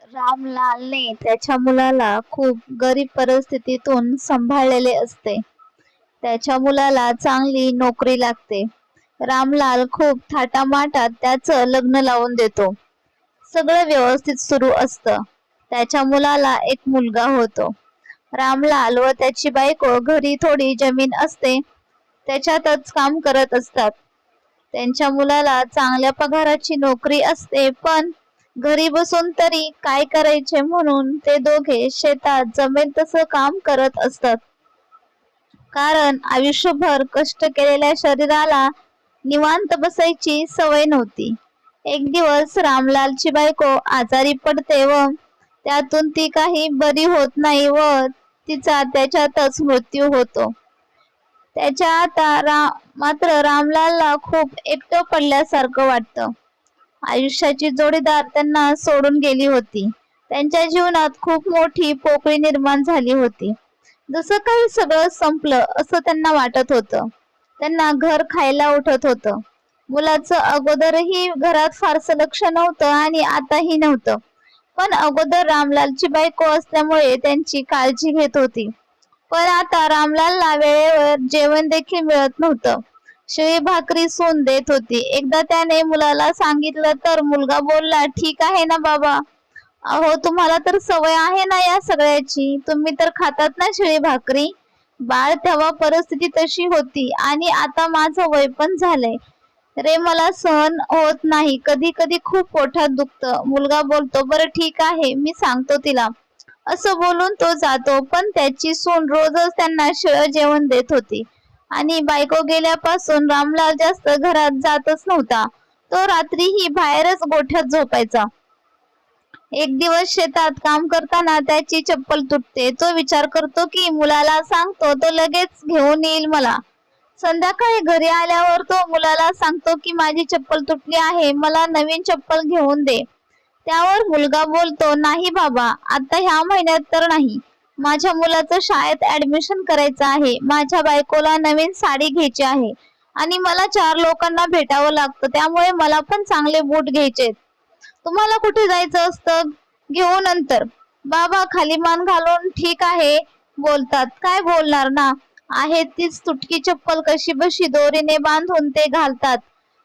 रामलालने त्याच्या मुलाला खूप गरीब परिस्थितीतून सांभाळलेले असते. त्याच्या मुलाला चांगली नोकरी लागते. रामलाल खूप थाटामाटात त्याचं लग्न लावून देतो. सगळं व्यवस्थित सुरू असतं. त्याच्या मुलाला एक मुलगा होतो. रामलाल व त्याची बायको घरी थोडी जमीन असते त्याच्यातच काम करत असतात. त्यांच्या मुलाला चांगल्या पगाराची नोकरी असते, पण घरी बसून तरी काय करायचे म्हणून ते दोघे शेतात जमेल तसं काम करत असतात. कारण आयुष्यभर कष्ट केलेल्या शरीराला निवांत बसायची सवय नव्हती. एक दिवस रामलालची बायको आजारी पडते व त्यातून ती काही बरी होत नाही व तिचा त्याच्यातच मृत्यू होतो. मात्र रामलालला खूप एकटं पडल्यासारखं वाटतं. आयुष्याची जोडीदार त्यांना सोडून गेली होती. त्यांच्या जीवनात खूप मोठी पोकळी निर्माण झाली होती. जसं काही सगळं संपलं असं त्यांना वाटत होतं. त्यांना घर खायला उठत होतं. मुलाचं अगोदरही घरात फारसं लक्ष नव्हतं आणि आताही नव्हतं, पण अगोदर रामलालची बायको असल्यामुळे त्यांची काळजी घेत होती. पण आता रामलालला वेळेवर जेवण देखील मिळत नव्हतं. शिळी भाकरी सून देत होती. एकदा त्याने मुलाला सांगितलं तर मुलगा बोलला, ठीक आहे ना बाबा, अहो तुम्हाला तर सवय आहे ना या सगळ्याची, तुम्ही तर खातात ना शिळी भाकरी. बाळ तेव्हा परिस्थिती तशी होती आणि आता माझं वय पण झालंय रे, मला सहन होत नाही, कधी कधी खूप पोटात दुखतं. मुलगा बोलतो, बरं ठीक आहे, मी सांगतो तिला. असं बोलून तो जातो. पण त्याची सून रोजच त्यांना शिळं जेवण देत होती आणि बायको गेल्यापासून रामलाल जास्त घरात जातच नव्हता. तो रात्रीही बाहेरच गोठ्यात झोपायचा. एक दिवस शेतात काम करताना त्याची चप्पल तुटते. तो विचार करतो की मुलाला सांगतो तो लगेच घेऊन येईल मला. संध्याकाळी घरी आल्यावर तो मुलाला सांगतो की माझी चप्पल तुटली आहे, मला नवीन चप्पल घेऊन दे. त्यावर मुलगा बोलतो, नाही बाबा, आता ह्या महिन्यात तर नाही, माझ्या मुलाचं शाळेत ऍडमिशन करायचं आहे, माझ्या बायकोला नवीन साडी घ्यायची आहे आणि मला 4 लोकांना भेटावं लागतं, त्यामुळे मला पण चांगले बूट घ्यायचे. तुम्हाला कुठे जायचं असतं, घेऊ नंतर. बाबा खाली मान घालून ठीक आहे बोलतात. काय बोलणार ना, आहे तीच तुटकी चप्पल कशी बशी दोरीने बांधून ते घालतात.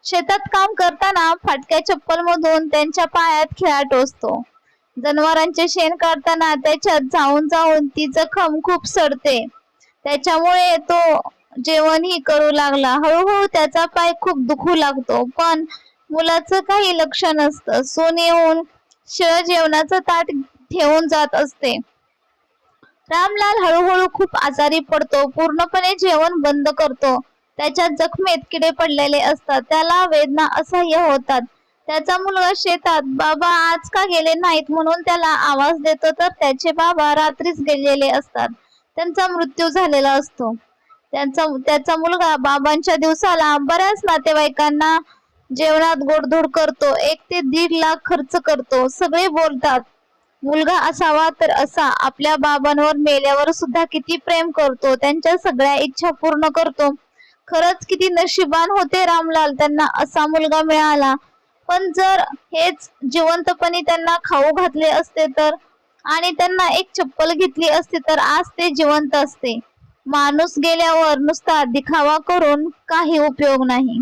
शेतात काम करताना फाटक्या चप्पल मधून त्यांच्या पायात खिळा टोचतो. जनावरांचे शेण काढताना त्याच्यात जाऊन जाऊन ती जखम खूप सडते. त्याच्यामुळे तो जेवणही करू लागला. हळूहळू त्याचा पाय खूप दुखू लागतो. पण मुलाचं काही लक्ष नसतं. सून येऊन शिळ जेवणाचं ताट ठेवून जात असते. रामलाल हळूहळू खूप आजारी पडतो. पूर्णपणे जेवण बंद करतो. त्याच्या जखमेत किडे पडलेले असतात. त्याला वेदना असह्य होतात. त्याचा मुलगा शेतात बाबा आज का गेले नाहीत म्हणून त्याला आवाज देतो, तर त्याचे बाबा रात्रीच गेलेले असतात. त्यांचा मृत्यू झालेला असतो. त्याचा मुलगा बाबांच्या दिवसाला बऱ्याच नातेवाईकांना जेवणात गोडधोड करतो. 1 ते 1.5 लाख खर्च करतो. सगळे बोलतात, मुलगा असावा तर असा, आपल्या बाबांवर मेल्यावर सुद्धा किती प्रेम करतो, त्यांच्या सगळ्या इच्छा पूर्ण करतो. खरंच किती नशिबान होते रामलाल, त्यांना असा मुलगा मिळाला. पण जर हेच जिवंतपणी त्यांना खाऊ घातले असते तर, आणि त्यांना एक चप्पल घेतली असती तर आज ते जिवंत असते. माणूस गेल्यावर नुसता दिखावा करून काही उपयोग नाही.